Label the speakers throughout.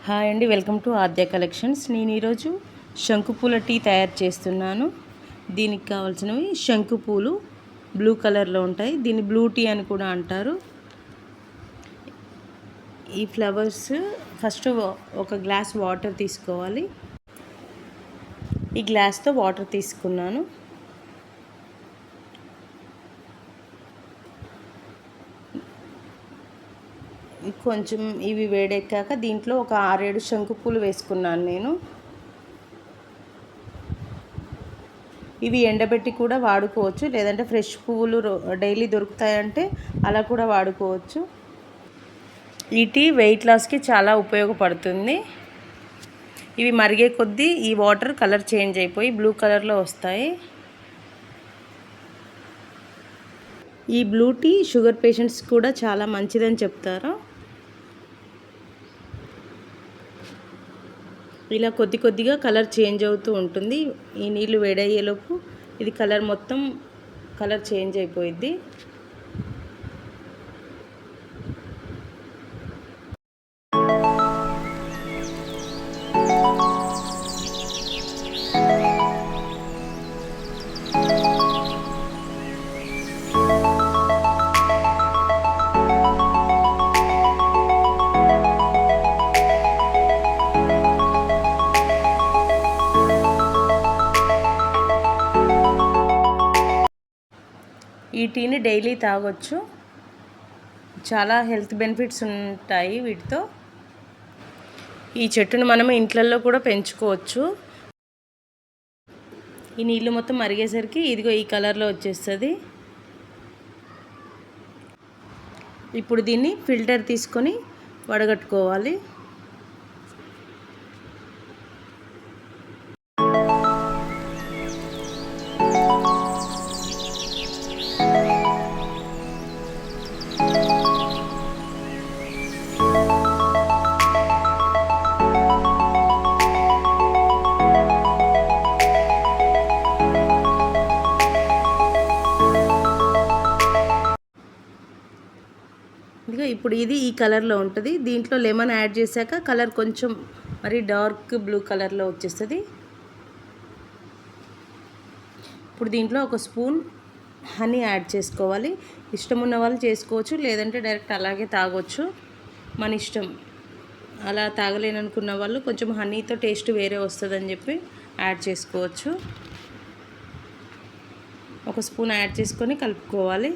Speaker 1: Hi అండి, welcome to Aadya collections. నేను ఈరోజు శంకుపూల టీ తయారు చేస్తున్నాను. దీనికి కావాల్సినవి శంకుపూలు బ్లూ కలర్లో ఉంటాయి. దీన్ని బ్లూ టీ అని కూడా అంటారు. ఈ ఫ్లవర్స్ ఫస్ట్ ఒక గ్లాస్ వాటర్ తీసుకోవాలి. ఈ గ్లాస్తో వాటర్ తీసుకున్నాను. కొంచెం ఇవి వేడెక్కాక దీంట్లో ఒక 6-7 శంకుపూలు వేసుకున్నాను నేను. ఇవి ఎండబెట్టి కూడా వాడుకోవచ్చు, లేదంటే ఫ్రెష్ పువ్వులు డైలీ దొరుకుతాయంటే అలా కూడా వాడుకోవచ్చు. ఈ టీ వెయిట్ లాస్కి చాలా ఉపయోగపడుతుంది. ఇవి మరిగే కొద్దీ ఈ వాటర్ కలర్ చేంజ్ అయిపోయి బ్లూ కలర్లో వస్తాయి. ఈ బ్లూ టీ షుగర్ పేషెంట్స్ కూడా చాలా మంచిదని చెప్తారు. ఇలా కొద్ది కొద్దిగా కలర్ చేంజ్ అవుతూ ఉంటుంది. ఈ నీళ్ళు వేడయ్యేలోపు ఇది కలర్ చేంజ్ అయిపోయిద్ది. ఈ టీని డైలీ తాగొచ్చు. చాలా హెల్త్ బెనిఫిట్స్ ఉంటాయి వీటితో. ఈ చెట్టును మనం ఇంట్లల్లో కూడా పెంచుకోవచ్చు. ఈ నీళ్ళు మొత్తం మరిగేసరికి ఇదిగో ఈ కలర్లో వచ్చేస్తుంది. ఇప్పుడు దీన్ని ఫిల్టర్ తీసుకొని వడగట్టుకోవాలి. ఇప్పుడు ఇది ఈ కలర్లో ఉంటుంది. దీంట్లో లెమన్ యాడ్ చేశాక కలర్ కొంచెం మరి డార్క్ బ్లూ కలర్లో వచ్చేస్తుంది. ఇప్పుడు దీంట్లో ఒక స్పూన్ హనీ యాడ్ చేసుకోవాలి. ఇష్టం ఉన్న వాళ్ళు చేసుకోవచ్చు, లేదంటే డైరెక్ట్ అలాగే తాగొచ్చు, మన ఇష్టం. అలా తాగలేననుకున్న వాళ్ళు కొంచెం హనీతో టేస్ట్ వేరే వస్తుందని చెప్పి యాడ్ చేసుకోవచ్చు. ఒక స్పూన్ యాడ్ చేసుకొని కలుపుకోవాలి.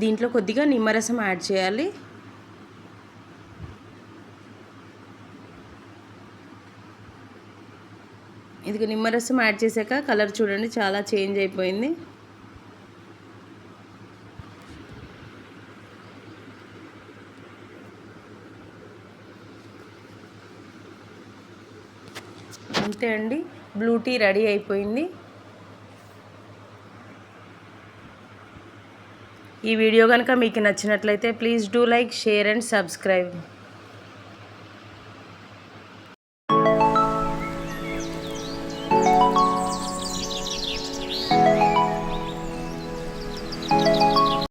Speaker 1: దీంట్లో కొద్దిగా నిమ్మరసం యాడ్ చేయాలి. ఇది నిమ్మరసం యాడ్ చేశాక కలర్ చూడండి చాలా చేంజ్ అయిపోయింది. అంతే అండి, బ్లూ టీ రెడీ అయిపోయింది. ఈ వీడియో కనుక మీకు నచ్చినట్లయితే please do like, share and subscribe.